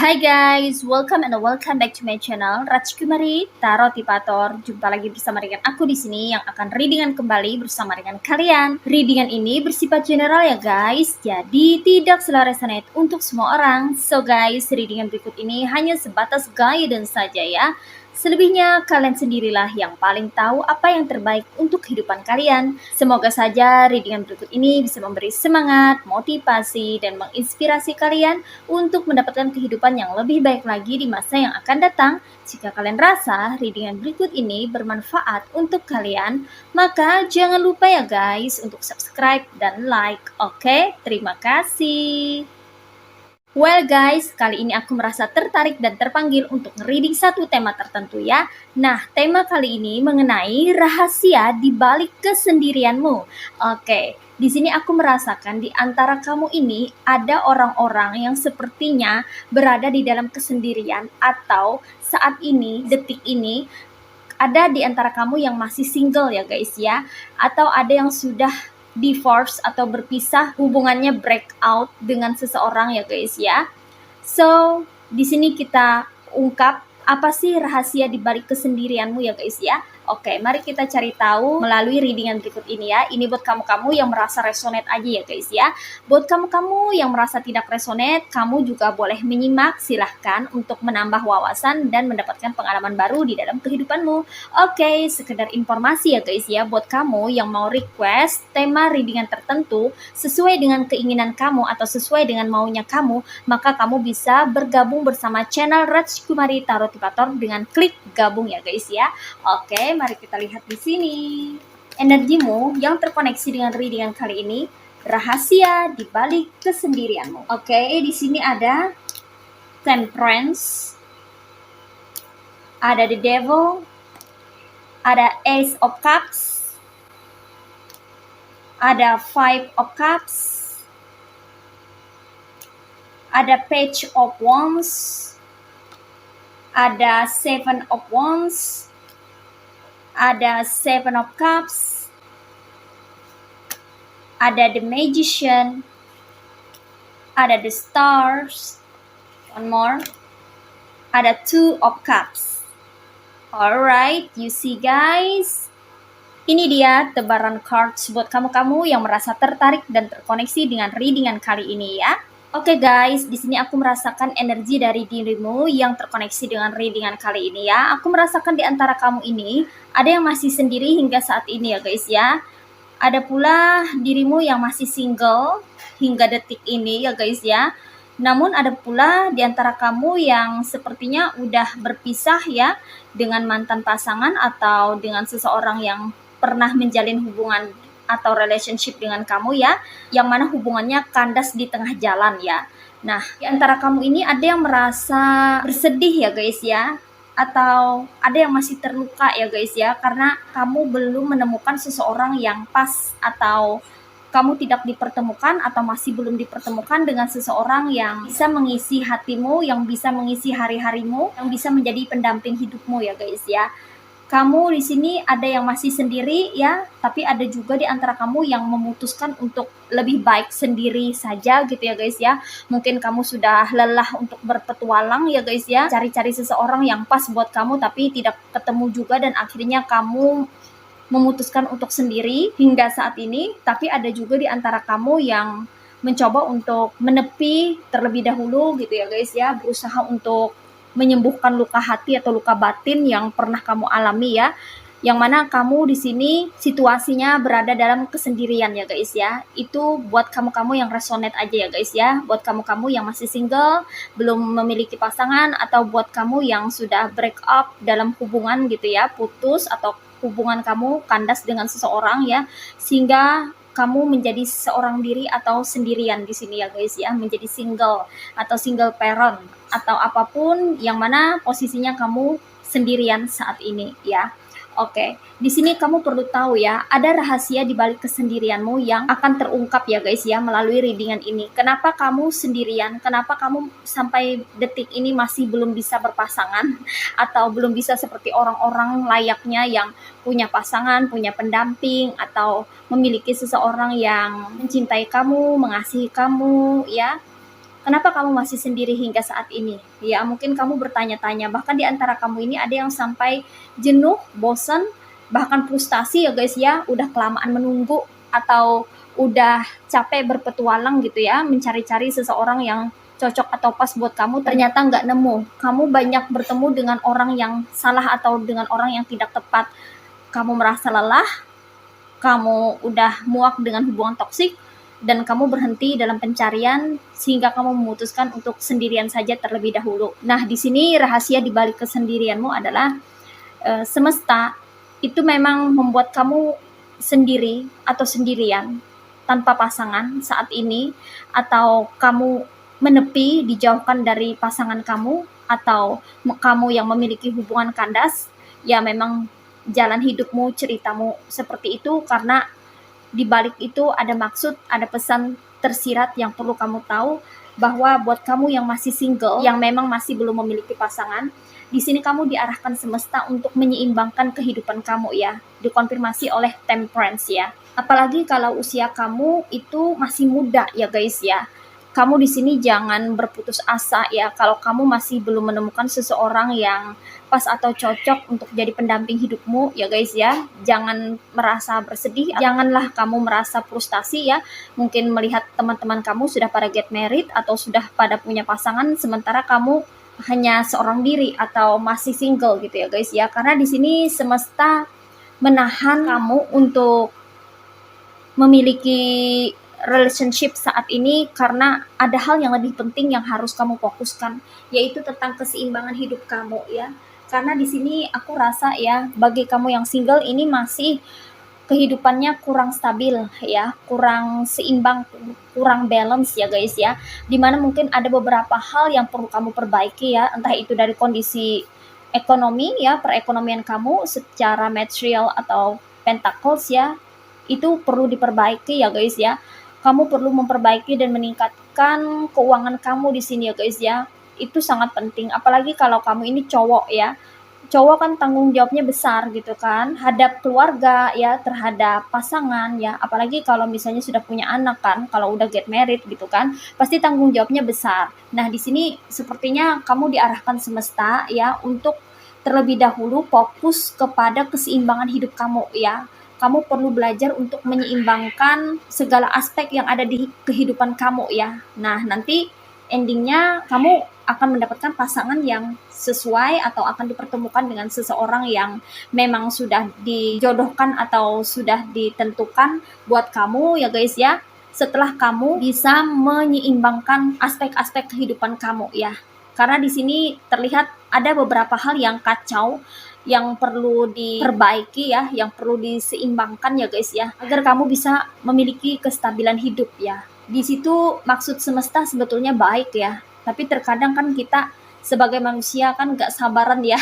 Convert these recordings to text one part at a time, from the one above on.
Hai guys, welcome back to my channel Rajkumari Tarotipator. Jumpa lagi bersama dengan aku di sini yang akan readingan kembali bersama dengan kalian. Readingan ini bersifat general ya guys, jadi tidak selalu resonate untuk semua orang. So guys, readingan berikut ini hanya sebatas guidance saja ya. Selebihnya kalian sendirilah yang paling tahu apa yang terbaik untuk kehidupan kalian. Semoga saja readingan berikut ini bisa memberi semangat, motivasi, dan menginspirasi kalian untuk mendapatkan kehidupan yang lebih baik lagi di masa yang akan datang. Jika kalian rasa readingan berikut ini bermanfaat untuk kalian, maka jangan lupa ya guys untuk subscribe dan like. Oke, terima kasih. Well guys, kali ini aku merasa tertarik dan terpanggil untuk reading satu tema tertentu ya. Nah, tema kali ini mengenai rahasia di balik kesendirianmu. Oke, di sini aku merasakan di antara kamu ini ada orang-orang yang sepertinya berada di dalam kesendirian, atau saat ini, detik ini, ada di antara kamu yang masih single ya guys ya, atau ada yang sudah divorce atau berpisah, hubungannya breakout dengan seseorang ya guys ya. So, di sini kita ungkap apa sih rahasia di balik kesendirianmu ya guys ya. Oke, mari kita cari tahu melalui readingan berikut ini ya. Ini buat kamu-kamu yang merasa resonate aja ya guys ya. Buat kamu-kamu yang merasa tidak resonate, kamu juga boleh menyimak, silahkan untuk menambah wawasan dan mendapatkan pengalaman baru di dalam kehidupanmu. Oke, sekedar informasi ya guys ya, buat kamu yang mau request tema readingan tertentu sesuai dengan keinginan kamu atau sesuai dengan maunya kamu, maka kamu bisa bergabung bersama channel Rajkumari Tarotipator dengan klik gabung ya guys ya. Oke, mari kita lihat di sini. Energimu yang terkoneksi dengan readingan kali ini, rahasia di balik kesendirianmu. Oke, di sini ada Temperance, ada The Devil, ada Ace of Cups, ada Five of Cups, ada Page of Wands, ada Seven of Wands, ada Seven of Cups, ada The Magician, ada The Stars, one more, ada Two of Cups. Alright, you see guys, ini dia tebaran cards buat kamu-kamu yang merasa tertarik dan terkoneksi dengan readingan kali ini ya. Oke guys, di sini aku merasakan energi dari dirimu yang terkoneksi dengan readingan kali ini ya. Aku merasakan di antara kamu ini ada yang masih sendiri hingga saat ini ya guys ya. Ada pula dirimu yang masih single hingga detik ini ya guys ya. Namun ada pula di antara kamu yang sepertinya udah berpisah ya dengan mantan pasangan atau dengan seseorang yang pernah menjalin hubungan atau relationship dengan kamu ya, yang mana hubungannya kandas di tengah jalan ya. Nah, di antara kamu ini ada yang merasa bersedih ya guys ya, atau ada yang masih terluka ya guys ya, karena kamu belum menemukan seseorang yang pas, atau kamu tidak dipertemukan atau masih belum dipertemukan dengan seseorang yang bisa mengisi hatimu, yang bisa mengisi hari-harimu, yang bisa menjadi pendamping hidupmu ya guys ya. Kamu di sini ada yang masih sendiri ya, tapi ada juga di antara kamu yang memutuskan untuk lebih baik sendiri saja gitu ya guys ya. Mungkin kamu sudah lelah untuk berpetualang ya guys ya, cari-cari seseorang yang pas buat kamu tapi tidak ketemu juga, dan akhirnya kamu memutuskan untuk sendiri hingga saat ini. Tapi ada juga di antara kamu yang mencoba untuk menepi terlebih dahulu gitu ya guys ya, berusaha untuk menyembuhkan luka hati atau luka batin yang pernah kamu alami ya, yang mana kamu di sini situasinya berada dalam kesendirian ya guys ya. Itu buat kamu-kamu yang resonate aja ya guys ya, buat kamu-kamu yang masih single, belum memiliki pasangan, atau buat kamu yang sudah break up dalam hubungan gitu ya, putus, atau hubungan kamu kandas dengan seseorang ya, sehingga kamu menjadi seorang diri atau sendirian di sini ya guys ya, menjadi single atau single parent atau apapun yang mana posisinya kamu sendirian saat ini ya. Oke, di sini kamu perlu tahu ya, ada rahasia di balik kesendirianmu yang akan terungkap ya guys ya melalui readingan ini. Kenapa kamu sendirian? Kenapa kamu sampai detik ini masih belum bisa berpasangan atau belum bisa seperti orang-orang layaknya yang punya pasangan, punya pendamping atau memiliki seseorang yang mencintai kamu, mengasihi kamu ya? Kenapa kamu masih sendiri hingga saat ini? Ya, mungkin kamu bertanya-tanya, bahkan di antara kamu ini ada yang sampai jenuh, bosan, bahkan frustasi ya guys ya, udah kelamaan menunggu atau udah capek berpetualang gitu ya, mencari-cari seseorang yang cocok atau pas buat kamu, ternyata nggak nemu. Kamu banyak bertemu dengan orang yang salah atau dengan orang yang tidak tepat. Kamu merasa lelah, kamu udah muak dengan hubungan toksik, dan kamu berhenti dalam pencarian sehingga kamu memutuskan untuk sendirian saja terlebih dahulu. Nah, di sini rahasia di balik kesendirianmu adalah semesta itu memang membuat kamu sendiri atau sendirian tanpa pasangan saat ini, atau kamu menepi, dijauhkan dari pasangan kamu, atau kamu yang memiliki hubungan kandas. Ya, memang jalan hidupmu, ceritamu seperti itu karena di balik itu ada maksud, ada pesan tersirat yang perlu kamu tahu, bahwa buat kamu yang masih single, yang memang masih belum memiliki pasangan, di sini kamu diarahkan semesta untuk menyeimbangkan kehidupan kamu ya, dikonfirmasi oleh Temperance ya. Apalagi kalau usia kamu itu masih muda ya guys ya. Kamu di sini jangan berputus asa ya kalau kamu masih belum menemukan seseorang yang pas atau cocok untuk jadi pendamping hidupmu ya guys ya. Jangan merasa bersedih, janganlah kamu merasa frustasi ya. Mungkin melihat teman-teman kamu sudah pada get married atau sudah pada punya pasangan, sementara kamu hanya seorang diri atau masih single gitu ya guys ya. Karena di sini semesta menahan kamu untuk memiliki relationship saat ini karena ada hal yang lebih penting yang harus kamu fokuskan, yaitu tentang keseimbangan hidup kamu ya. Karena di sini aku rasa ya, bagi kamu yang single ini masih kehidupannya kurang stabil ya, kurang seimbang, kurang balance ya guys ya. Dimana mungkin ada beberapa hal yang perlu kamu perbaiki ya, entah itu dari kondisi ekonomi ya, perekonomian kamu secara material atau pentacles ya, itu perlu diperbaiki ya guys ya. Kamu perlu memperbaiki dan meningkatkan keuangan kamu di sini ya guys ya. Itu sangat penting, apalagi kalau kamu ini cowok ya. Cowok kan tanggung jawabnya besar gitu kan, hadap keluarga ya, terhadap pasangan ya. Apalagi kalau misalnya sudah punya anak kan, kalau udah get married gitu kan, pasti tanggung jawabnya besar. Nah, di sini sepertinya kamu diarahkan semesta ya untuk terlebih dahulu fokus kepada keseimbangan hidup kamu ya. Kamu perlu belajar untuk menyeimbangkan segala aspek yang ada di kehidupan kamu ya. Nah, nanti endingnya kamu akan mendapatkan pasangan yang sesuai atau akan dipertemukan dengan seseorang yang memang sudah dijodohkan atau sudah ditentukan buat kamu ya guys ya. Setelah kamu bisa menyeimbangkan aspek-aspek kehidupan kamu ya. Karena di sini terlihat ada beberapa hal yang kacau, yang perlu diperbaiki ya, yang perlu diseimbangkan ya guys ya, agar kamu bisa memiliki kestabilan hidup ya. Di situ maksud semesta sebetulnya baik ya, tapi terkadang kan kita sebagai manusia kan gak sabaran ya.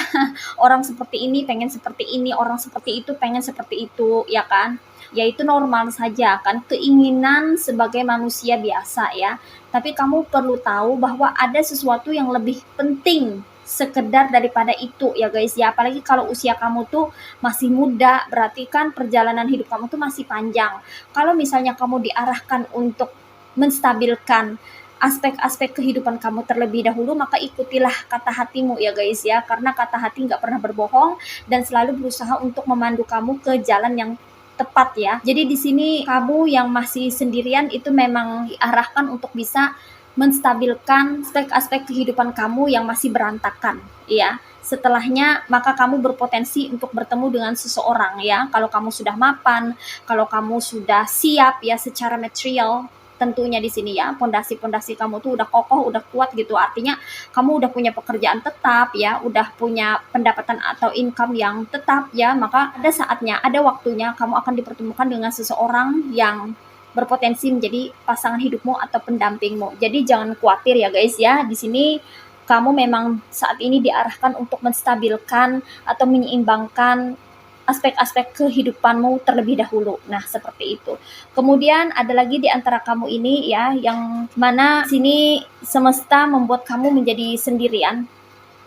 Orang seperti ini pengen seperti ini, orang seperti itu pengen seperti itu ya kan. Ya itu normal saja kan, keinginan sebagai manusia biasa ya. Tapi kamu perlu tahu bahwa ada sesuatu yang lebih penting sekedar daripada itu ya guys ya. Apalagi kalau usia kamu tuh masih muda, berarti kan perjalanan hidup kamu tuh masih panjang. Kalau misalnya kamu diarahkan untuk menstabilkan aspek-aspek kehidupan kamu terlebih dahulu, maka ikutilah kata hatimu ya guys ya. Karena kata hati gak pernah berbohong dan selalu berusaha untuk memandu kamu ke jalan yang tepat ya. Jadi di sini kamu yang masih sendirian itu memang diarahkan untuk bisa menstabilkan aspek-aspek kehidupan kamu yang masih berantakan ya. Setelahnya maka kamu berpotensi untuk bertemu dengan seseorang ya, kalau kamu sudah mapan, kalau kamu sudah siap ya secara material tentunya di sini ya, pondasi-pondasi kamu tuh udah kokoh, udah kuat gitu. Artinya kamu udah punya pekerjaan tetap ya, udah punya pendapatan atau income yang tetap ya, maka ada saatnya, ada waktunya kamu akan dipertemukan dengan seseorang yang berpotensi menjadi pasangan hidupmu atau pendampingmu. Jadi jangan khawatir ya guys ya. Di sini kamu memang saat ini diarahkan untuk menstabilkan atau menyeimbangkan aspek-aspek kehidupanmu terlebih dahulu. Nah, seperti itu. Kemudian ada lagi di antara kamu ini ya, yang mana sini semesta membuat kamu menjadi sendirian.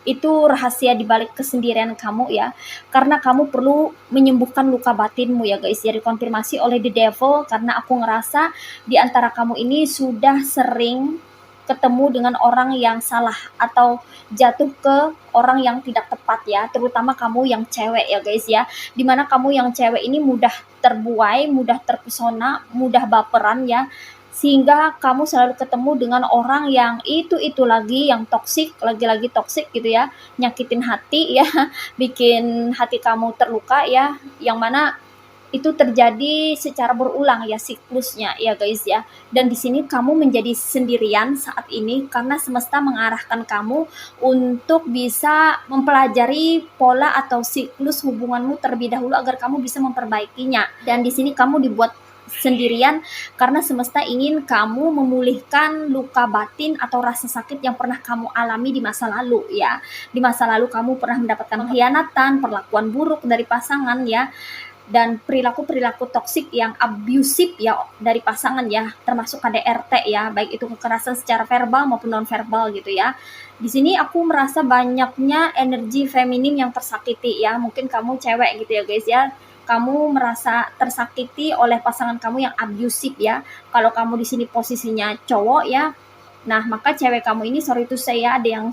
Itu rahasia di balik kesendirian kamu ya. Karena kamu perlu menyembuhkan luka batinmu ya guys. Jadi konfirmasi oleh the devil karena aku ngerasa di antara kamu ini sudah sering ketemu dengan orang yang salah atau jatuh ke orang yang tidak tepat ya, terutama kamu yang cewek ya guys ya, dimana kamu yang cewek ini mudah terbuai, mudah terpesona, mudah baperan ya, sehingga kamu selalu ketemu dengan orang yang itu lagi yang toksik, lagi-lagi toksik gitu ya, nyakitin hati ya, bikin hati kamu terluka ya, yang mana itu terjadi secara berulang ya siklusnya ya guys ya. Dan di sini kamu menjadi sendirian saat ini karena semesta mengarahkan kamu untuk bisa mempelajari pola atau siklus hubunganmu terlebih dahulu agar kamu bisa memperbaikinya. Dan di sini kamu dibuat sendirian karena semesta ingin kamu memulihkan luka batin atau rasa sakit yang pernah kamu alami di masa lalu ya. Di masa lalu kamu pernah mendapatkan pengkhianatan, perlakuan buruk dari pasangan ya, dan perilaku-perilaku toksik yang abusif ya dari pasangan ya, termasuk KDRT ya, baik itu kekerasan secara verbal maupun non verbal gitu ya. Di sini aku merasa banyaknya energi feminim yang tersakiti ya, mungkin kamu cewek gitu ya guys ya, kamu merasa tersakiti oleh pasangan kamu yang abusif ya. Kalau kamu di sini posisinya cowok ya, nah maka cewek kamu ini sorry to say ya, ada yang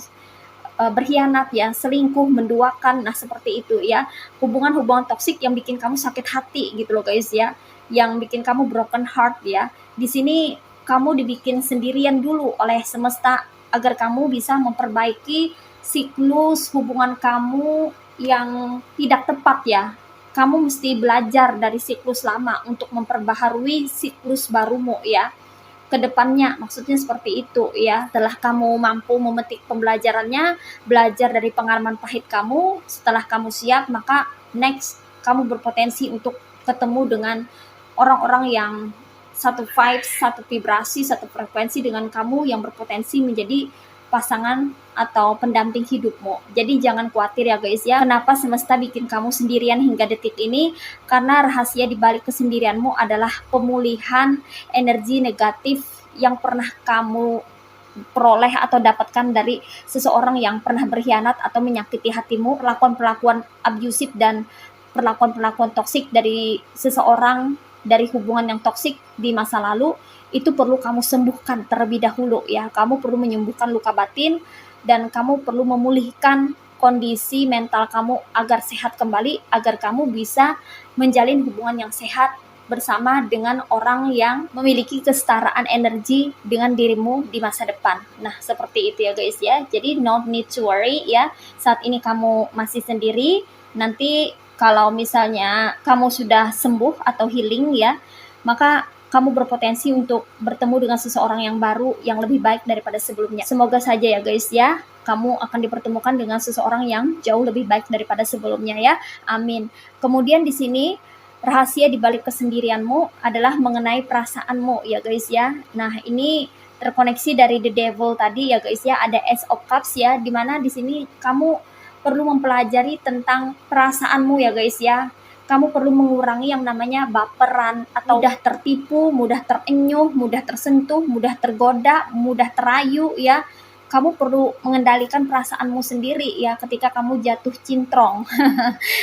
berkhianat ya, selingkuh, menduakan, nah seperti itu ya. Hubungan-hubungan toksik yang bikin kamu sakit hati gitu loh guys ya, yang bikin kamu broken heart ya. Di sini kamu dibikin sendirian dulu oleh semesta agar kamu bisa memperbaiki siklus hubungan kamu yang tidak tepat ya. Kamu mesti belajar dari siklus lama untuk memperbaharui siklus barumu ya ke depannya, maksudnya seperti itu ya. Setelah kamu mampu memetik pembelajarannya, belajar dari pengalaman pahit kamu, setelah kamu siap, maka next kamu berpotensi untuk ketemu dengan orang-orang yang satu vibes, satu vibrasi, satu frekuensi dengan kamu yang berpotensi menjadi pasangan atau pendamping hidupmu. Jadi jangan khawatir ya guys ya. Kenapa semesta bikin kamu sendirian hingga detik ini? Karena rahasia di balik kesendirianmu adalah pemulihan energi negatif yang pernah kamu peroleh atau dapatkan dari seseorang yang pernah berkhianat atau menyakiti hatimu, perlakuan-perlakuan abusif dan perlakuan-perlakuan toksik dari seseorang, dari hubungan yang toksik di masa lalu, itu perlu kamu sembuhkan terlebih dahulu ya. Kamu perlu menyembuhkan luka batin dan kamu perlu memulihkan kondisi mental kamu agar sehat kembali, agar kamu bisa menjalin hubungan yang sehat bersama dengan orang yang memiliki kesetaraan energi dengan dirimu di masa depan. Nah, seperti itu ya guys ya. Jadi no need to worry ya. Saat ini kamu masih sendiri, nanti kalau misalnya kamu sudah sembuh atau healing ya, maka kamu berpotensi untuk bertemu dengan seseorang yang baru yang lebih baik daripada sebelumnya. Semoga saja ya guys ya, kamu akan dipertemukan dengan seseorang yang jauh lebih baik daripada sebelumnya ya. Amin. Kemudian di sini rahasia di balik kesendirianmu adalah mengenai perasaanmu ya guys ya. Nah, ini terkoneksi dari the devil tadi ya guys ya, ada Ace of Cups ya, dimana di sini kamu perlu mempelajari tentang perasaanmu ya guys ya. Kamu perlu mengurangi yang namanya baperan atau mudah tertipu, mudah terenyuh, mudah tersentuh, mudah tergoda, mudah terayu ya. Kamu perlu mengendalikan perasaanmu sendiri ya ketika kamu jatuh cintrong.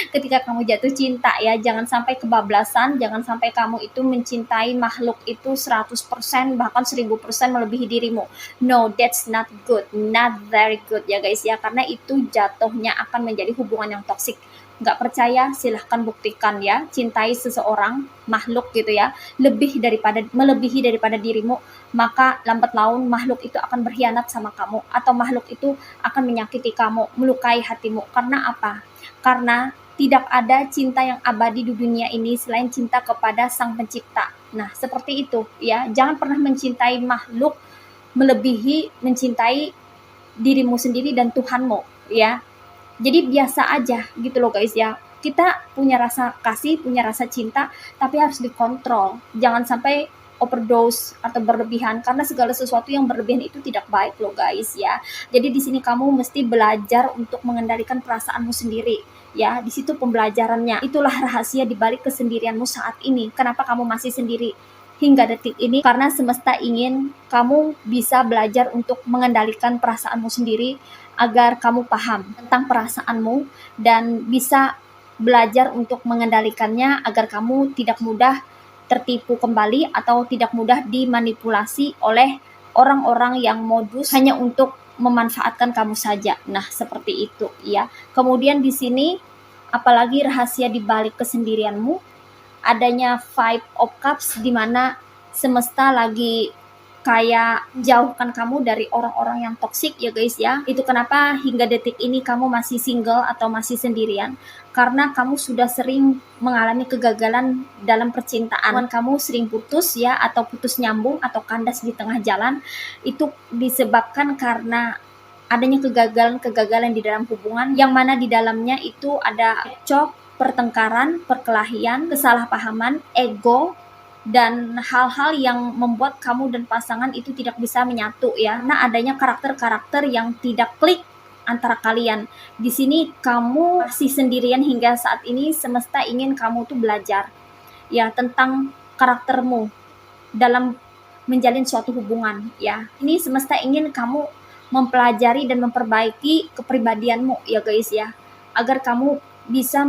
Ketika kamu jatuh cinta ya, jangan sampai kebablasan, jangan sampai kamu itu mencintai makhluk itu 100% bahkan 1000% melebihi dirimu. No, that's not good, not very good ya guys ya, karena itu jatuhnya akan menjadi hubungan yang toksik. Nggak percaya, silahkan buktikan ya. Cintai seseorang, makhluk gitu ya, melebihi daripada dirimu, maka lambat laun makhluk itu akan berkhianat sama kamu, atau makhluk itu akan menyakiti kamu, melukai hatimu. Karena apa? Karena tidak ada cinta yang abadi di dunia ini selain cinta kepada Sang Pencipta. Nah, seperti itu ya. Jangan pernah mencintai makhluk melebihi mencintai dirimu sendiri dan Tuhanmu ya. Jadi biasa aja gitu loh guys ya. Kita punya rasa kasih, punya rasa cinta, tapi harus dikontrol. Jangan sampai overdose atau berlebihan, karena segala sesuatu yang berlebihan itu tidak baik loh guys ya. Jadi di sini kamu mesti belajar untuk mengendalikan perasaanmu sendiri ya. Di situ pembelajarannya. Itulah rahasia di balik kesendirianmu saat ini. Kenapa kamu masih sendiri hingga detik ini? Karena semesta ingin kamu bisa belajar untuk mengendalikan perasaanmu sendiri, agar kamu paham tentang perasaanmu dan bisa belajar untuk mengendalikannya, agar kamu tidak mudah tertipu kembali atau tidak mudah dimanipulasi oleh orang-orang yang modus hanya untuk memanfaatkan kamu saja. Nah, seperti itu ya. Kemudian di sini apalagi rahasia di balik kesendirianmu, adanya Five of Cups, di mana semesta lagi kayak jauhkan kamu dari orang-orang yang toksik ya guys ya. Itu kenapa hingga detik ini kamu masih single atau masih sendirian, karena kamu sudah sering mengalami kegagalan dalam percintaan. Kamu sering putus ya, atau putus nyambung atau kandas di tengah jalan. Itu disebabkan karena adanya kegagalan-kegagalan di dalam hubungan, yang mana di dalamnya itu ada cekcok, pertengkaran, perkelahian, kesalahpahaman, ego, dan hal-hal yang membuat kamu dan pasangan itu tidak bisa menyatu ya. Nah, adanya karakter-karakter yang tidak klik antara kalian. Di sini kamu masih sendirian hingga saat ini. Semesta ingin kamu tuh belajar ya tentang karaktermu dalam menjalin suatu hubungan ya. Ini semesta ingin kamu mempelajari dan memperbaiki kepribadianmu ya guys ya, agar kamu bisa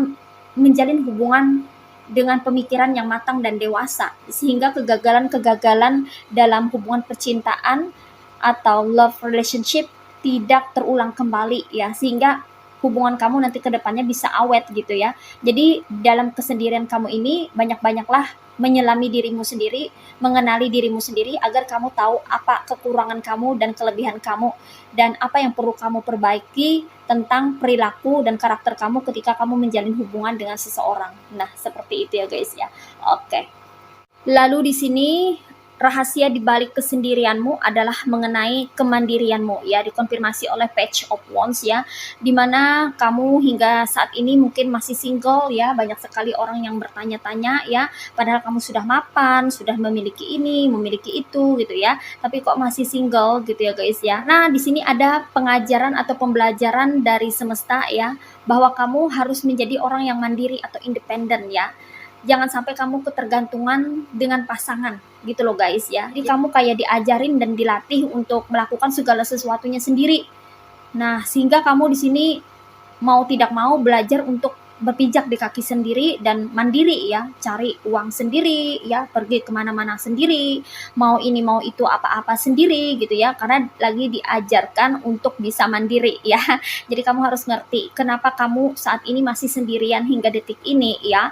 menjalin hubungan dengan pemikiran yang matang dan dewasa, sehingga kegagalan-kegagalan dalam hubungan percintaan atau love relationship tidak terulang kembali ya, sehingga hubungan kamu nanti ke depannya bisa awet gitu ya. Jadi dalam kesendirian kamu ini banyak-banyaklah menyelami dirimu sendiri, mengenali dirimu sendiri, agar kamu tahu apa kekurangan kamu dan kelebihan kamu, dan apa yang perlu kamu perbaiki tentang perilaku dan karakter kamu ketika kamu menjalin hubungan dengan seseorang. Nah, seperti itu ya guys ya. Oke. Lalu di sini rahasia di balik kesendirianmu adalah mengenai kemandirianmu ya, dikonfirmasi oleh Page of Wands ya, dimana kamu hingga saat ini mungkin masih single ya. Banyak sekali orang yang bertanya-tanya ya, padahal kamu sudah mapan, sudah memiliki ini, memiliki itu gitu ya, tapi kok masih single gitu ya guys ya. Nah, di sini ada pengajaran atau pembelajaran dari semesta ya, bahwa kamu harus menjadi orang yang mandiri atau independen ya. Jangan sampai kamu ketergantungan dengan pasangan gitu loh guys ya. Jadi kamu kayak diajarin dan dilatih untuk melakukan segala sesuatunya sendiri. Nah, sehingga kamu di sini mau tidak mau belajar untuk berpijak di kaki sendiri dan mandiri ya, cari uang sendiri ya, pergi kemana-mana sendiri, mau ini mau itu apa-apa sendiri gitu ya, karena lagi diajarkan untuk bisa mandiri ya. Jadi kamu harus ngerti kenapa kamu saat ini masih sendirian hingga detik ini ya.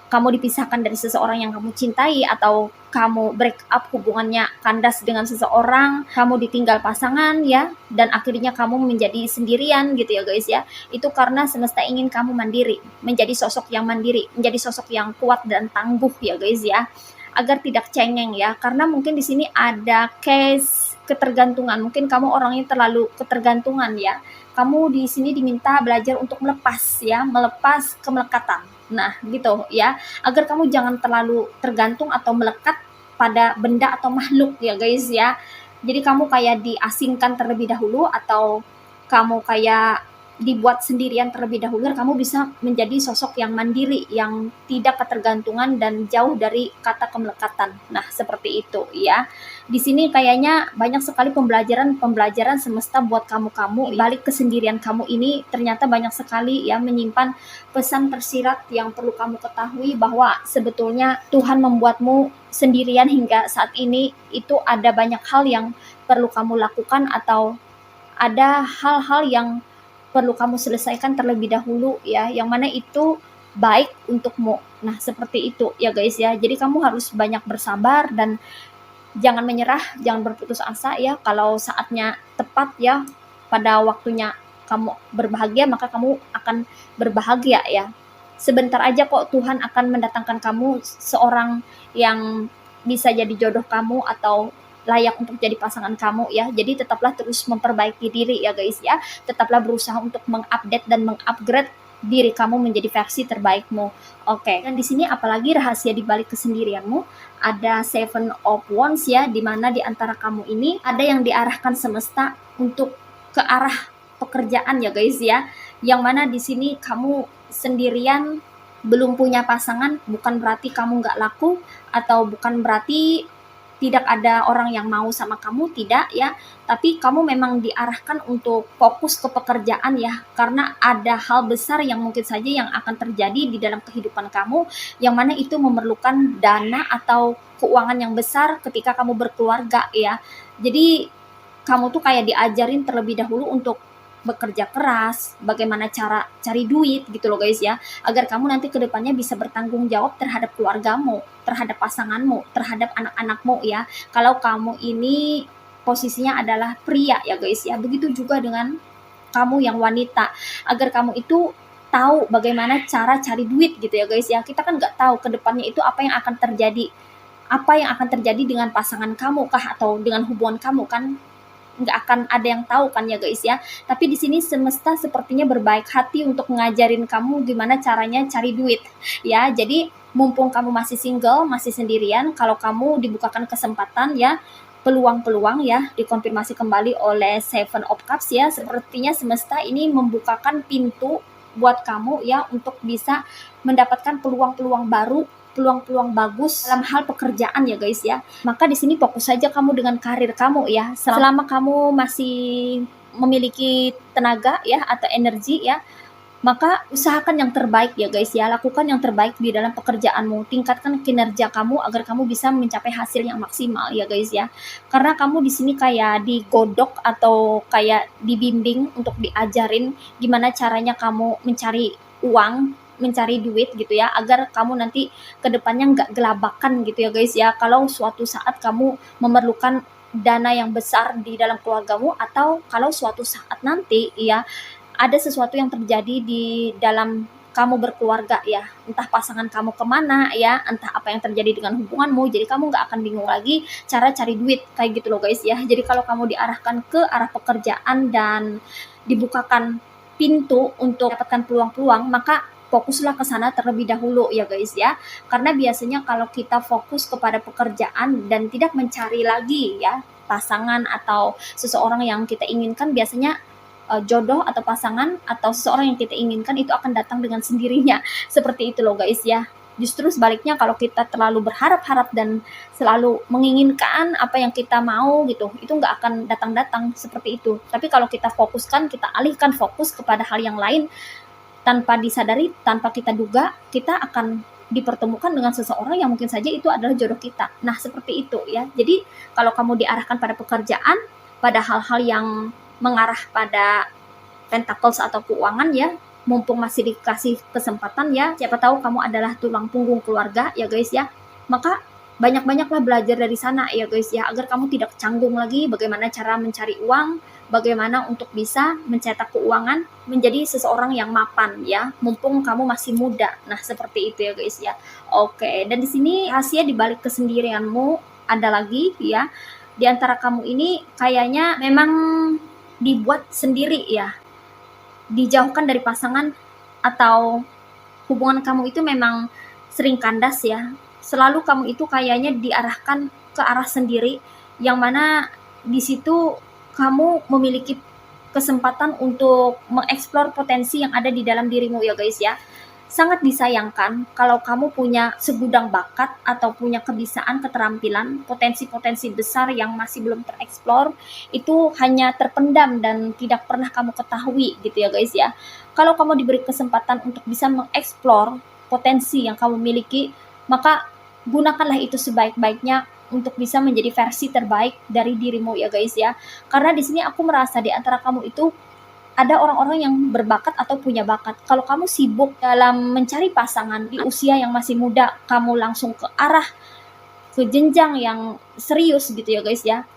Kamu dipisahkan dari seseorang yang kamu cintai, atau kamu break up hubungannya, kandas dengan seseorang, kamu ditinggal pasangan ya, dan akhirnya kamu menjadi sendirian gitu ya guys ya. Itu karena semesta ingin kamu mandiri, menjadi sosok yang mandiri, menjadi sosok yang kuat dan tangguh ya guys ya, agar tidak cengeng ya. Karena mungkin di sini ada case ketergantungan, mungkin kamu orangnya terlalu ketergantungan ya. Kamu di sini diminta belajar untuk melepas ya, melepas kemelekatan. Nah, gitu ya. Agar kamu jangan terlalu tergantung atau melekat pada benda atau makhluk ya guys ya. Jadi kamu kayak diasingkan terlebih dahulu, atau kamu kayak dibuat sendirian terlebih dahulu, kamu bisa menjadi sosok yang mandiri, yang tidak ketergantungan dan jauh dari kata kemelekatan. Nah, seperti itu ya. Di sini kayaknya banyak sekali pembelajaran semesta buat kamu-kamu. Di balik kesendirian kamu ini ternyata banyak sekali ya menyimpan pesan tersirat yang perlu kamu ketahui, bahwa sebetulnya Tuhan membuatmu sendirian hingga saat ini itu ada banyak hal yang perlu kamu lakukan, atau ada hal-hal yang perlu kamu selesaikan terlebih dahulu ya, yang mana itu baik untukmu. Nah, seperti itu ya guys ya. Jadi kamu harus banyak bersabar dan jangan menyerah, jangan berputus asa ya. Kalau saatnya tepat ya, pada waktunya kamu berbahagia, maka kamu akan berbahagia ya. Sebentar aja kok Tuhan akan mendatangkan kamu seorang yang bisa jadi jodoh kamu atau layak untuk jadi pasangan kamu ya. Jadi tetaplah terus memperbaiki diri ya guys ya. Tetaplah berusaha untuk mengupdate dan mengupgrade diri kamu menjadi versi terbaikmu. Oke, dan di sini apalagi rahasia di balik kesendirianmu, ada Seven of Wands ya, di mana di antara kamu ini ada yang diarahkan semesta untuk ke arah pekerjaan ya guys ya. Yang mana di sini kamu sendirian belum punya pasangan, bukan berarti kamu nggak laku atau bukan berarti tidak ada orang yang mau sama kamu, tidak ya, tapi kamu memang diarahkan untuk fokus ke pekerjaan ya, karena ada hal besar yang mungkin saja yang akan terjadi di dalam kehidupan kamu, yang mana itu memerlukan dana atau keuangan yang besar ketika kamu berkeluarga ya. Jadi kamu tuh kayak diajarin terlebih dahulu untuk bekerja keras, bagaimana cara cari duit gitu loh guys ya, agar kamu nanti kedepannya bisa bertanggung jawab terhadap keluargamu, terhadap pasanganmu, terhadap anak-anakmu ya. Kalau kamu ini posisinya adalah pria ya guys ya, begitu juga dengan kamu yang wanita, agar kamu itu tahu bagaimana cara cari duit gitu ya guys ya. Kita kan nggak tahu kedepannya itu apa yang akan terjadi, apa yang akan terjadi dengan pasangan kamu kah atau dengan hubungan kamu, kan nggak akan ada yang tahu kan ya guys ya. Tapi di sini semesta sepertinya berbaik hati untuk ngajarin kamu gimana caranya cari duit ya. Jadi mumpung kamu masih single, masih sendirian, kalau kamu dibukakan kesempatan ya, peluang-peluang ya, dikonfirmasi kembali oleh Seven of Cups ya, sepertinya semesta ini membukakan pintu buat kamu ya untuk bisa mendapatkan peluang-peluang baru, peluang-peluang bagus dalam hal pekerjaan ya guys ya. Maka di sini fokus saja kamu dengan karir kamu ya. Selama kamu masih memiliki tenaga ya atau energi ya, maka usahakan yang terbaik ya guys ya. Lakukan yang terbaik di dalam pekerjaanmu. Tingkatkan kinerja kamu agar kamu bisa mencapai hasil yang maksimal ya guys ya. Karena kamu di sini kayak digodok atau kayak dibimbing untuk diajarin gimana caranya kamu mencari uang, mencari duit gitu ya, agar kamu nanti kedepannya nggak gelabakan gitu ya guys ya, kalau suatu saat kamu memerlukan dana yang besar di dalam keluargamu, atau kalau suatu saat nanti ya ada sesuatu yang terjadi di dalam kamu berkeluarga ya, entah pasangan kamu kemana ya, entah apa yang terjadi dengan hubunganmu, jadi kamu nggak akan bingung lagi cara cari duit kayak gitu loh guys ya. Jadi kalau kamu diarahkan ke arah pekerjaan dan dibukakan pintu untuk dapatkan peluang-peluang, maka fokuslah ke sana terlebih dahulu ya guys ya. Karena biasanya kalau kita fokus kepada pekerjaan dan tidak mencari lagi ya pasangan atau seseorang yang kita inginkan, biasanya jodoh atau pasangan atau seseorang yang kita inginkan itu akan datang dengan sendirinya. Seperti itu loh guys ya. Justru sebaliknya, kalau kita terlalu berharap-harap dan selalu menginginkan apa yang kita mau gitu, itu nggak akan datang-datang seperti itu. Tapi kalau kita fokuskan, kita alihkan fokus kepada hal yang lain, tanpa disadari, tanpa kita duga, kita akan dipertemukan dengan seseorang yang mungkin saja itu adalah jodoh kita. Nah, seperti itu ya. Jadi, kalau kamu diarahkan pada pekerjaan, pada hal-hal yang mengarah pada pentacles atau keuangan ya, mumpung masih dikasih kesempatan ya, siapa tahu kamu adalah tulang punggung keluarga ya guys ya, maka banyak-banyaklah belajar dari sana ya guys ya, agar kamu tidak canggung lagi bagaimana cara mencari uang, bagaimana untuk bisa mencetak keuangan menjadi seseorang yang mapan ya, mumpung kamu masih muda. Nah, seperti itu ya guys ya. Oke, dan di sini rahasia di balik kesendirianmu ada lagi ya. Di antara kamu ini kayaknya memang dibuat sendiri ya, dijauhkan dari pasangan, atau hubungan kamu itu memang sering kandas ya. Selalu kamu itu kayaknya diarahkan ke arah sendiri, yang mana di situ kamu memiliki kesempatan untuk mengeksplor potensi yang ada di dalam dirimu ya guys ya. Sangat disayangkan kalau kamu punya segudang bakat atau punya kebisaan, keterampilan, potensi-potensi besar yang masih belum tereksplor, itu hanya terpendam dan tidak pernah kamu ketahui gitu ya guys ya. Kalau kamu diberi kesempatan untuk bisa mengeksplor potensi yang kamu miliki, maka gunakanlah itu sebaik-baiknya untuk bisa menjadi versi terbaik dari dirimu ya guys ya. Karena di sini aku merasa di antara kamu itu ada orang-orang yang berbakat atau punya bakat. Kalau kamu sibuk dalam mencari pasangan di usia yang masih muda, kamu langsung ke arah ke jenjang yang serius gitu ya guys ya.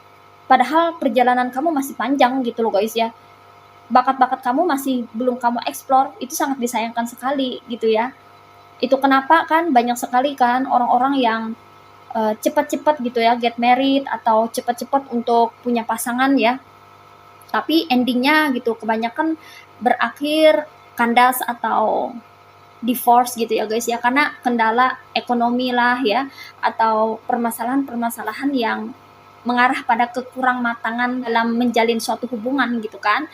Padahal perjalanan kamu masih panjang gitu loh guys ya. Bakat-bakat kamu masih belum kamu eksplor, itu sangat disayangkan sekali gitu ya. Itu kenapa kan banyak sekali kan orang-orang yang cepat-cepat gitu ya get married atau cepat-cepat untuk punya pasangan ya. Tapi endingnya gitu kebanyakan berakhir kandas atau divorce gitu ya guys ya, karena kendala ekonomi lah ya, atau permasalahan-permasalahan yang mengarah pada kekurang matangan dalam menjalin suatu hubungan gitu kan.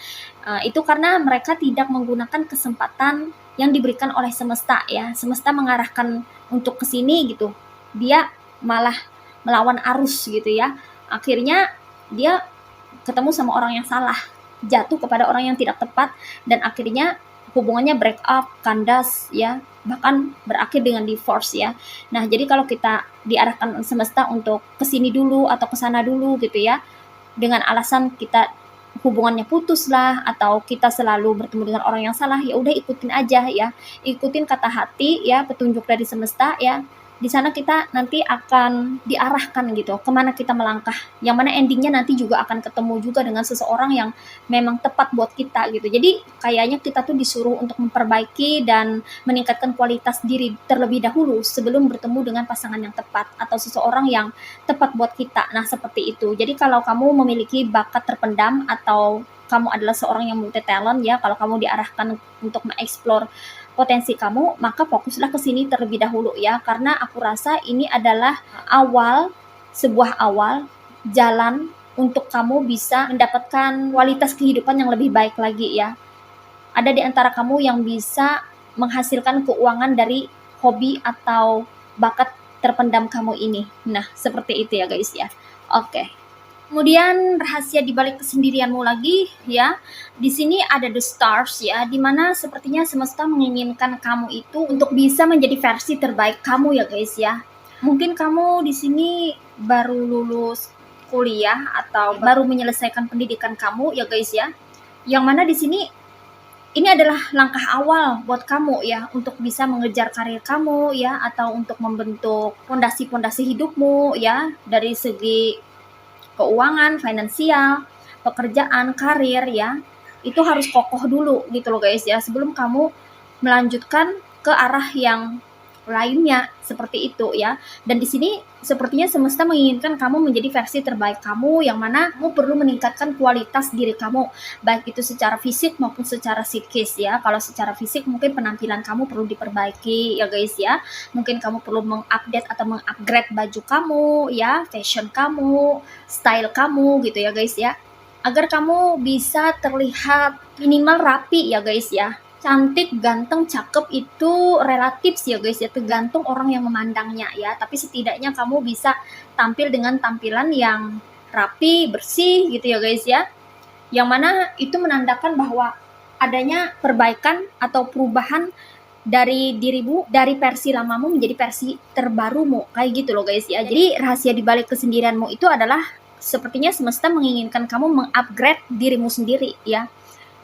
Itu karena mereka tidak menggunakan kesempatan yang diberikan oleh semesta ya. Semesta mengarahkan untuk ke sini gitu. Dia malah melawan arus gitu ya. Akhirnya dia ketemu sama orang yang salah, jatuh kepada orang yang tidak tepat, dan akhirnya hubungannya break up, kandas ya, bahkan berakhir dengan divorce ya. Nah, jadi kalau kita diarahkan semesta untuk kesini dulu atau kesana dulu gitu ya, dengan alasan kita hubungannya putus lah atau kita selalu bertemu dengan orang yang salah, ya udah ikutin aja ya, ikutin kata hati ya, petunjuk dari semesta ya. Di sana kita nanti akan diarahkan gitu kemana kita melangkah, yang mana endingnya nanti juga akan ketemu juga dengan seseorang yang memang tepat buat kita gitu. Jadi kayaknya kita tuh disuruh untuk memperbaiki dan meningkatkan kualitas diri terlebih dahulu sebelum bertemu dengan pasangan yang tepat atau seseorang yang tepat buat kita. Nah, seperti itu. Jadi kalau kamu memiliki bakat terpendam atau kamu adalah seorang yang multi talent ya, kalau kamu diarahkan untuk mengeksplor potensi kamu, maka fokuslah ke sini terlebih dahulu ya, karena aku rasa ini adalah sebuah awal jalan untuk kamu bisa mendapatkan kualitas kehidupan yang lebih baik lagi ya. Ada di antara kamu yang bisa menghasilkan keuangan dari hobi atau bakat terpendam kamu ini. Nah, seperti itu ya guys ya. Oke. Kemudian rahasia di balik kesendirianmu lagi ya. Di sini ada the stars ya, dimana sepertinya semesta menginginkan kamu itu untuk bisa menjadi versi terbaik kamu ya guys ya. Mungkin kamu di sini baru lulus kuliah atau baru menyelesaikan pendidikan kamu ya guys ya. Yang mana di sini ini adalah langkah awal buat kamu ya untuk bisa mengejar karir kamu ya, atau untuk membentuk fondasi-fondasi hidupmu ya, dari segi keuangan, finansial, pekerjaan, karir ya, itu harus kokoh dulu gitu loh guys ya, sebelum kamu melanjutkan ke arah yang lainnya seperti itu ya. Dan di sini sepertinya semesta menginginkan kamu menjadi versi terbaik kamu, yang mana kamu perlu meningkatkan kualitas diri kamu, baik itu secara fisik maupun secara psikis ya. Kalau secara fisik mungkin penampilan kamu perlu diperbaiki ya guys ya. Mungkin kamu perlu mengupdate atau mengupgrade baju kamu ya, fashion kamu, style kamu gitu ya guys ya. Agar kamu bisa terlihat minimal rapi ya guys ya. Cantik, ganteng, cakep itu relatif sih ya guys ya, tergantung orang yang memandangnya ya. Tapi setidaknya kamu bisa tampil dengan tampilan yang rapi, bersih gitu ya guys ya. Yang mana itu menandakan bahwa adanya perbaikan atau perubahan dari dirimu, dari versi lamamu menjadi versi terbarumu, kayak gitu loh guys ya. Jadi rahasia di balik kesendirianmu itu adalah sepertinya semesta menginginkan kamu mengupgrade dirimu sendiri ya.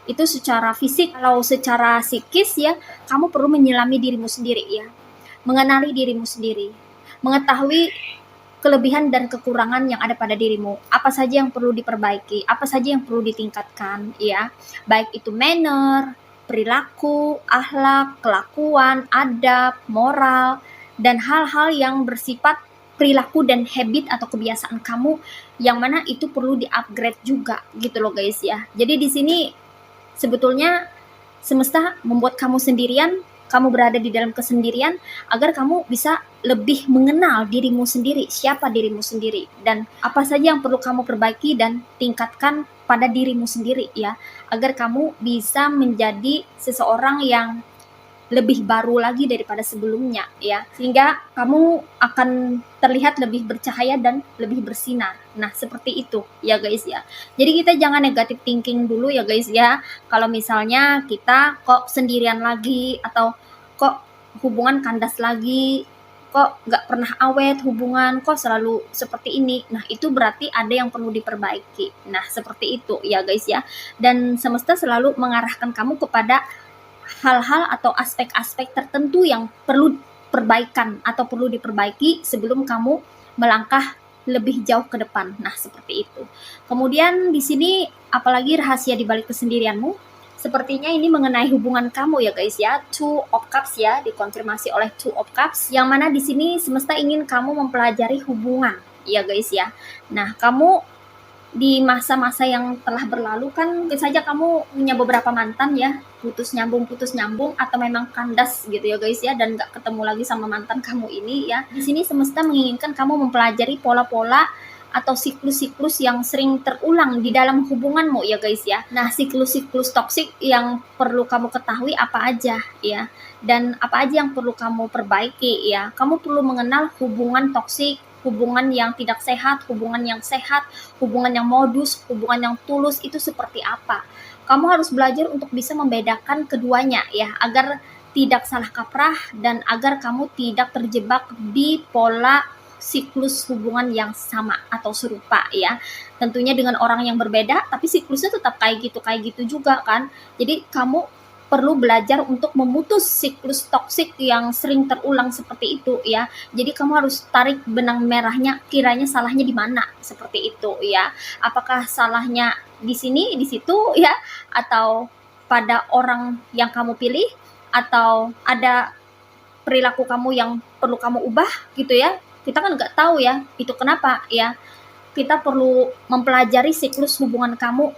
Itu secara fisik. Kalau secara psikis ya, kamu perlu menyelami dirimu sendiri ya, mengenali dirimu sendiri, mengetahui kelebihan dan kekurangan yang ada pada dirimu, apa saja yang perlu diperbaiki, apa saja yang perlu ditingkatkan ya, baik itu manner, perilaku, akhlak, kelakuan, adab, moral, dan hal-hal yang bersifat perilaku dan habit atau kebiasaan kamu, yang mana itu perlu di-upgrade juga gitu loh guys ya. Jadi di sini sebetulnya semesta membuat kamu sendirian, kamu berada di dalam kesendirian, agar kamu bisa lebih mengenal dirimu sendiri, siapa dirimu sendiri, dan apa saja yang perlu kamu perbaiki dan tingkatkan pada dirimu sendiri ya, agar kamu bisa menjadi seseorang yang lebih baru lagi daripada sebelumnya ya, sehingga kamu akan terlihat lebih bercahaya dan lebih bersinar. Nah, seperti itu ya guys ya. Jadi kita jangan negatif thinking dulu ya guys ya. Kalau misalnya kita kok sendirian lagi, atau kok hubungan kandas lagi, kok nggak pernah awet hubungan, kok selalu seperti ini. Nah, itu berarti ada yang perlu diperbaiki. Nah, seperti itu ya guys ya. Dan semesta selalu mengarahkan kamu kepada hal-hal atau aspek-aspek tertentu yang perlu perbaikan atau perlu diperbaiki sebelum kamu melangkah lebih jauh ke depan. Nah, seperti itu. Kemudian di sini apalagi rahasia di balik kesendirianmu, Sepertinya ini mengenai hubungan kamu ya guys ya. Two of Cups ya, dikonfirmasi oleh Two of Cups. Yang mana di sini semesta ingin kamu mempelajari hubungan ya guys ya. Nah, kamu di masa-masa yang telah berlalu kan mungkin saja kamu punya beberapa mantan ya, putus nyambung atau memang kandas gitu ya guys ya, dan gak ketemu lagi sama mantan kamu ini ya. Di sini semesta menginginkan kamu mempelajari pola-pola atau siklus-siklus yang sering terulang di dalam hubunganmu ya guys ya. Nah, siklus-siklus toksik yang perlu kamu ketahui apa aja ya, dan apa aja yang perlu kamu perbaiki ya. Kamu perlu mengenal hubungan toksik, hubungan yang tidak sehat, hubungan yang sehat, hubungan yang modus, hubungan yang tulus itu seperti apa. Kamu harus belajar untuk bisa membedakan keduanya ya, agar tidak salah kaprah dan agar kamu tidak terjebak di pola siklus hubungan yang sama atau serupa ya. Tentunya dengan orang yang berbeda, tapi siklusnya tetap kayak gitu juga kan. Jadi kamu perlu belajar untuk memutus siklus toksik yang sering terulang seperti itu ya. Jadi kamu harus tarik benang merahnya, kiranya salahnya di mana seperti itu ya. Apakah salahnya di sini, di situ ya, atau pada orang yang kamu pilih, atau ada perilaku kamu yang perlu kamu ubah gitu ya. Kita kan nggak tahu ya itu kenapa ya. Kita perlu mempelajari siklus hubungan kamu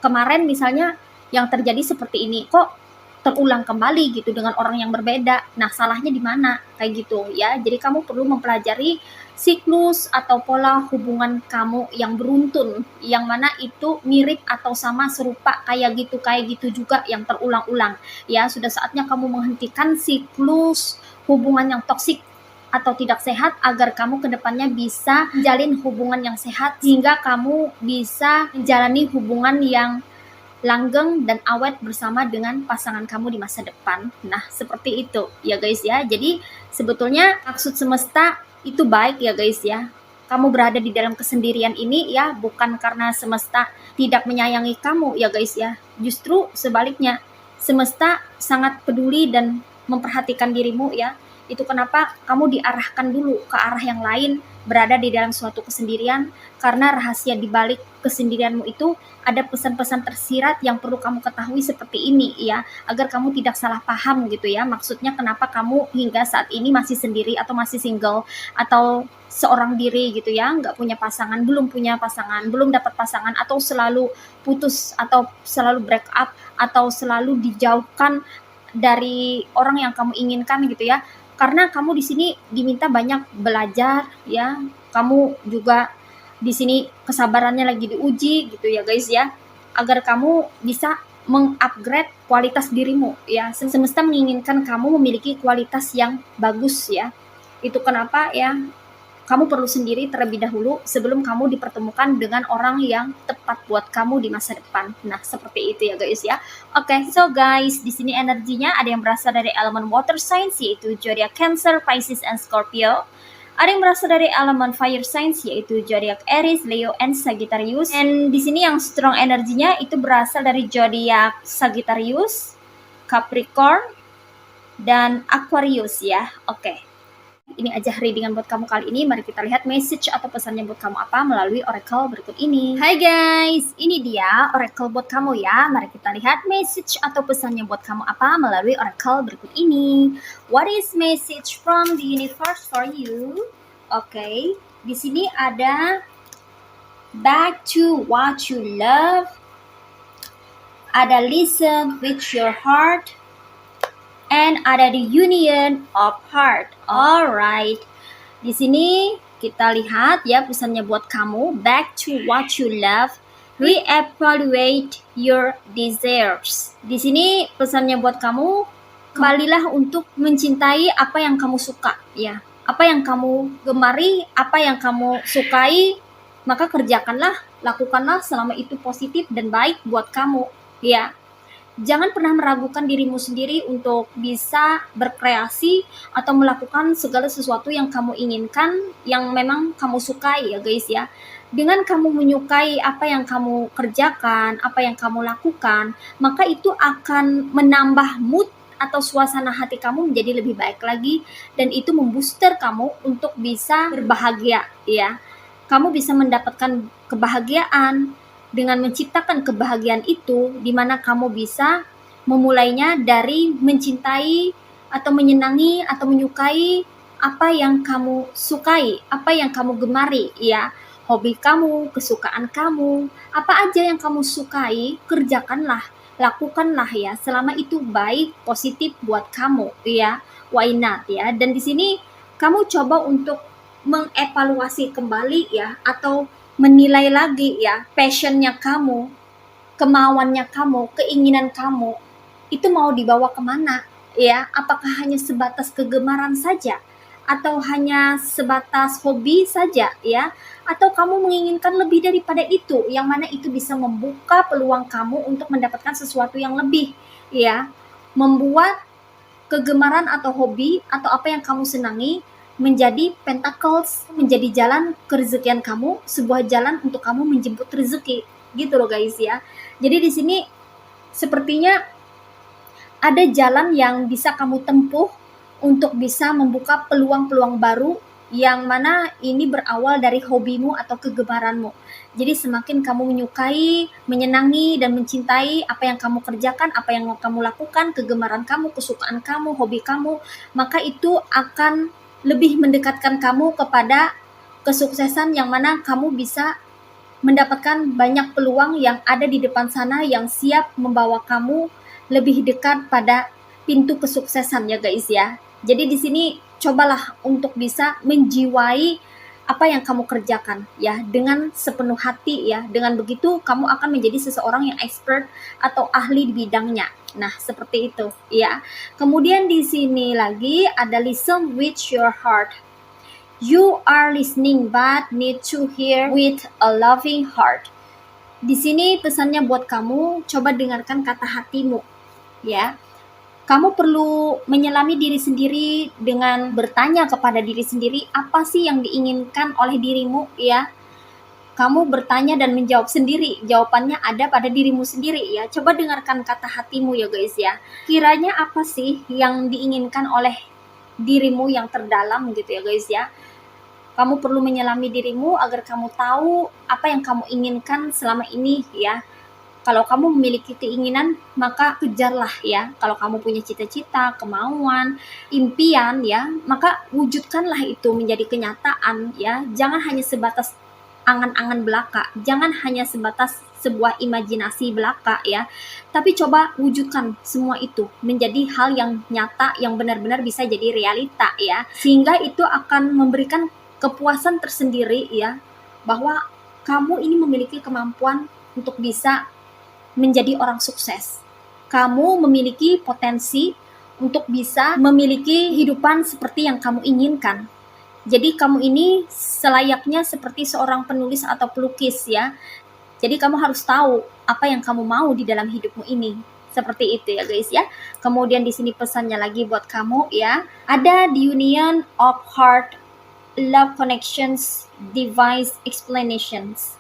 kemarin misalnya yang terjadi seperti ini, kok terulang kembali gitu dengan orang yang berbeda. Nah, salahnya di mana? Kayak gitu ya. Jadi kamu perlu mempelajari siklus atau pola hubungan kamu yang beruntun, yang mana itu mirip atau sama serupa kayak gitu juga yang terulang-ulang. Ya, sudah saatnya kamu menghentikan siklus hubungan yang toksik atau tidak sehat agar kamu kedepannya bisa menjalin hubungan yang sehat sehingga kamu bisa menjalani hubungan yang langgeng dan awet bersama dengan pasangan kamu di masa depan. Nah, seperti itu ya guys ya. Jadi sebetulnya maksud semesta itu baik ya guys ya. Kamu berada di dalam kesendirian ini ya bukan karena semesta tidak menyayangi kamu ya guys ya. Justru sebaliknya, semesta sangat peduli dan memperhatikan dirimu ya. Itu kenapa kamu diarahkan dulu ke arah yang lain, berada di dalam suatu kesendirian, karena rahasia di balik kesendirianmu itu ada pesan-pesan tersirat yang perlu kamu ketahui seperti ini ya, agar kamu tidak salah paham gitu ya. Maksudnya kenapa kamu hingga saat ini masih sendiri atau masih single atau seorang diri gitu ya, nggak punya pasangan, belum dapat pasangan, atau selalu putus atau selalu break up atau selalu dijauhkan dari orang yang kamu inginkan gitu ya. Karena kamu di sini diminta banyak belajar ya. Kamu juga di sini kesabarannya lagi diuji gitu ya guys ya. Agar kamu bisa mengupgrade kualitas dirimu ya. Semesta menginginkan kamu memiliki kualitas yang bagus ya. Itu kenapa ya kamu perlu sendiri terlebih dahulu sebelum kamu dipertemukan dengan orang yang tepat buat kamu di masa depan. Nah, seperti itu ya guys ya. Oke, so guys, di sini energinya ada yang berasal dari elemen water signs yaitu zodiac Cancer, Pisces, and Scorpio. Ada yang berasal dari elemen fire signs yaitu zodiac Aries, Leo, and Sagittarius. And di sini yang strong energinya itu berasal dari zodiac Sagittarius, Capricorn, dan Aquarius ya. Oke. Ini aja readingan buat kamu kali ini. Mari kita lihat message atau pesannya buat kamu apa melalui oracle berikut ini. Hai guys, ini dia oracle buat kamu ya. Mari kita lihat message atau pesannya buat kamu apa melalui oracle berikut ini. What is message from the universe for you? Oke, di sini ada back to what you love. Ada listen with your heart. And ada the union of heart. Alright. Di sini kita lihat ya pesannya buat kamu. Back to what you love. Reevaluate your desires. Di sini pesannya buat kamu, kembalilah untuk mencintai apa yang kamu suka ya. Apa yang kamu gemari, apa yang kamu sukai, maka kerjakanlah, lakukanlah selama itu positif dan baik buat kamu ya. Jangan pernah meragukan dirimu sendiri untuk bisa berkreasi atau melakukan segala sesuatu yang kamu inginkan, yang memang kamu sukai ya guys ya. Dengan kamu menyukai apa yang kamu kerjakan, apa yang kamu lakukan, maka itu akan menambah mood atau suasana hati kamu menjadi lebih baik lagi, dan itu membooster kamu untuk bisa berbahagia ya. Kamu bisa mendapatkan kebahagiaan, dengan menciptakan kebahagiaan itu, di mana kamu bisa memulainya dari mencintai atau menyenangi atau menyukai apa yang kamu sukai, apa yang kamu gemari, ya. Hobi kamu, kesukaan kamu, apa aja yang kamu sukai, kerjakanlah, lakukanlah ya, selama itu baik, positif buat kamu, ya. Why not ya? Dan di sini kamu coba untuk mengevaluasi kembali ya, atau menilai lagi ya, passionnya kamu, kemauannya kamu, keinginan kamu, itu mau dibawa kemana ya? Apakah hanya sebatas kegemaran saja? Atau hanya sebatas hobi saja ya? Atau kamu menginginkan lebih daripada itu, yang mana itu bisa membuka peluang kamu untuk mendapatkan sesuatu yang lebih ya? Membuat kegemaran atau hobi atau apa yang kamu senangi menjadi pentacles, menjadi jalan kerezekian kamu, sebuah jalan untuk kamu menjemput rezeki, gitu loh guys ya. Jadi di sini sepertinya ada jalan yang bisa kamu tempuh untuk bisa membuka peluang-peluang baru, yang mana ini berawal dari hobimu atau kegemaranmu. Jadi semakin kamu menyukai, menyenangi, dan mencintai apa yang kamu kerjakan, apa yang kamu lakukan, kegemaran kamu, kesukaan kamu, hobi kamu, maka itu akan lebih mendekatkan kamu kepada kesuksesan, yang mana kamu bisa mendapatkan banyak peluang yang ada di depan sana yang siap membawa kamu lebih dekat pada pintu kesuksesan ya guys ya. Jadi di sini cobalah untuk bisa menjiwai apa yang kamu kerjakan ya dengan sepenuh hati ya. Dengan begitu kamu akan menjadi seseorang yang expert atau ahli di bidangnya. Nah, seperti itu ya. Kemudian di sini lagi ada listen with your heart. You are listening but need to hear with a loving heart. Di sini pesannya buat kamu, coba dengarkan kata hatimu ya. Kamu perlu menyelami diri sendiri dengan bertanya kepada diri sendiri, apa sih yang diinginkan oleh dirimu ya. Kamu bertanya dan menjawab sendiri, jawabannya ada pada dirimu sendiri ya. Coba dengarkan kata hatimu ya guys ya. Kiranya apa sih yang diinginkan oleh dirimu yang terdalam gitu ya guys ya. Kamu perlu menyelami dirimu agar kamu tahu apa yang kamu inginkan selama ini ya. Kalau kamu memiliki keinginan, maka kejarlah ya. Kalau kamu punya cita-cita, kemauan, impian ya, maka wujudkanlah itu menjadi kenyataan ya. Jangan hanya sebatas angan-angan belaka, jangan hanya sebatas sebuah imajinasi belaka ya. Tapi coba wujudkan semua itu menjadi hal yang nyata, yang benar-benar bisa jadi realita ya. Sehingga itu akan memberikan kepuasan tersendiri ya, bahwa kamu ini memiliki kemampuan untuk bisa menjadi orang sukses. Kamu memiliki potensi untuk bisa memiliki kehidupan seperti yang kamu inginkan. Jadi kamu ini selayaknya seperti seorang penulis atau pelukis ya. Jadi kamu harus tahu apa yang kamu mau di dalam hidupmu ini. Seperti itu ya guys ya. Kemudian di sini pesannya lagi buat kamu ya. Ada the union of heart, love connections, device explanations.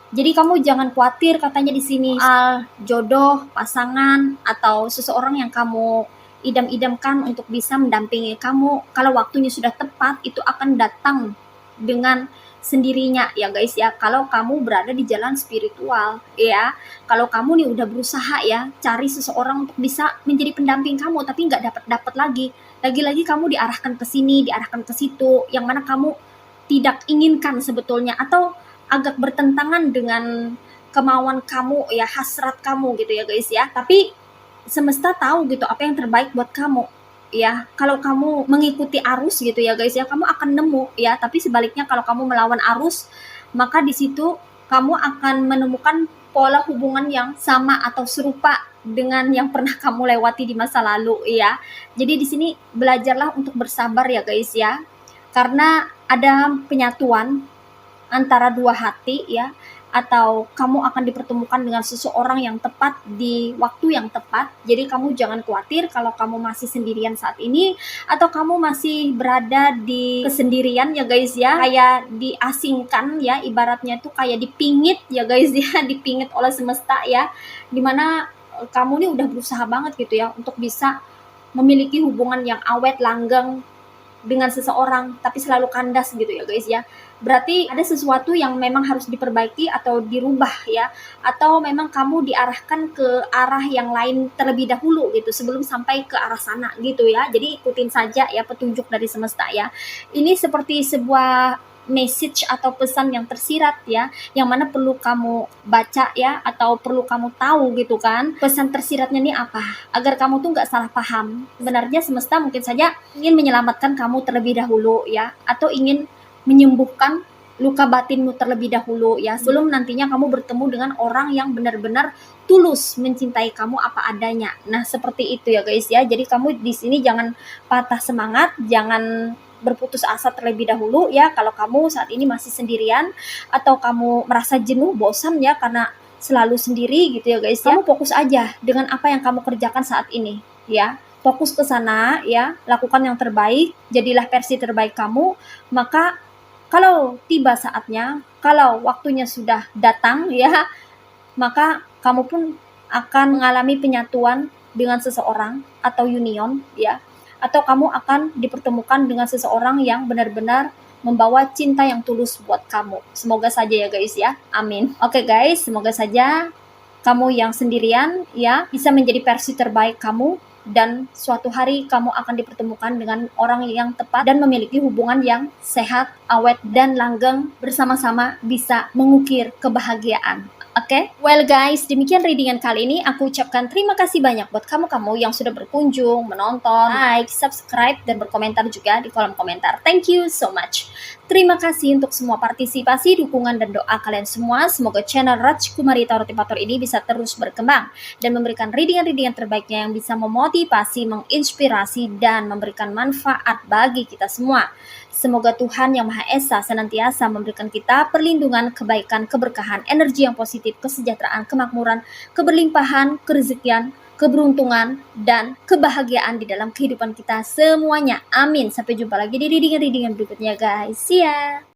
Jadi kamu jangan khawatir katanya di sini soal jodoh, pasangan, atau seseorang yang kamu idam-idamkan untuk bisa mendampingi kamu. Kalau waktunya sudah tepat, itu akan datang dengan sendirinya ya guys ya. Kalau kamu berada di jalan spiritual ya. Kalau kamu nih udah berusaha ya cari seseorang untuk bisa menjadi pendamping kamu, tapi nggak dapat lagi. Lagi-lagi kamu diarahkan ke sini, diarahkan ke situ, yang mana kamu tidak inginkan sebetulnya, atau agak bertentangan dengan kemauan kamu ya, hasrat kamu gitu ya guys ya. Tapi semesta tahu gitu apa yang terbaik buat kamu ya. Kalau kamu mengikuti arus gitu ya guys ya, kamu akan nemu ya. Tapi sebaliknya kalau kamu melawan arus, maka di situ kamu akan menemukan pola hubungan yang sama atau serupa dengan yang pernah kamu lewati di masa lalu ya. Jadi di sini belajarlah untuk bersabar ya guys ya. Karena ada penyatuan antara dua hati ya, atau kamu akan dipertemukan dengan seseorang yang tepat di waktu yang tepat. Jadi kamu jangan khawatir kalau kamu masih sendirian saat ini, atau kamu masih berada di kesendirian ya guys ya, kayak diasingkan ya, ibaratnya tuh kayak dipingit ya guys ya, dipingit oleh semesta ya, dimana kamu nih udah berusaha banget gitu ya untuk bisa memiliki hubungan yang awet langgeng dengan seseorang tapi selalu kandas gitu ya guys ya, berarti ada sesuatu yang memang harus diperbaiki atau dirubah ya, atau memang kamu diarahkan ke arah yang lain terlebih dahulu gitu sebelum sampai ke arah sana gitu ya. Jadi ikutin saja ya petunjuk dari semesta ya. Ini seperti sebuah message atau pesan yang tersirat ya, yang mana perlu kamu baca ya, atau perlu kamu tahu gitu kan. Pesan tersiratnya ini apa? Agar kamu tuh nggak salah paham. Sebenarnya semesta mungkin saja ingin menyelamatkan kamu terlebih dahulu ya, atau ingin menyembuhkan luka batinmu terlebih dahulu ya, sebelum nantinya kamu bertemu dengan orang yang benar-benar tulus mencintai kamu apa adanya. Nah, seperti itu ya guys ya. Jadi kamu di sini jangan patah semangat, jangan berputus asa terlebih dahulu ya kalau kamu saat ini masih sendirian atau kamu merasa jenuh, bosan ya karena selalu sendiri gitu ya guys ya. Kamu fokus aja dengan apa yang kamu kerjakan saat ini ya. Fokus ke sana ya, lakukan yang terbaik, jadilah versi terbaik kamu. Maka kalau tiba saatnya, kalau waktunya sudah datang ya, maka kamu pun akan mengalami penyatuan dengan seseorang atau union ya, atau kamu akan dipertemukan dengan seseorang yang benar-benar membawa cinta yang tulus buat kamu. Semoga saja ya guys ya, amin. Oke guys, semoga saja kamu yang sendirian ya bisa menjadi versi terbaik kamu, dan suatu hari kamu akan dipertemukan dengan orang yang tepat dan memiliki hubungan yang sehat, awet, dan langgeng, bersama-sama bisa mengukir kebahagiaan. Oke, well guys, demikian readingan kali ini. Aku ucapkan terima kasih banyak buat kamu-kamu yang sudah berkunjung, menonton, like, subscribe, dan berkomentar juga di kolom komentar. Thank you so much. Terima kasih untuk semua partisipasi, dukungan, dan doa kalian semua. Semoga channel Rajkumari Tarot Tipator ini bisa terus berkembang dan memberikan readingan-readingan terbaiknya yang bisa memotivasi, menginspirasi, dan memberikan manfaat bagi kita semua. Semoga Tuhan Yang Maha Esa senantiasa memberikan kita perlindungan, kebaikan, keberkahan, energi yang positif, kesejahteraan, kemakmuran, keberlimpahan, kerezekian, keberuntungan, dan kebahagiaan di dalam kehidupan kita semuanya. Amin. Sampai jumpa lagi di readingan-readingan berikutnya guys. See ya.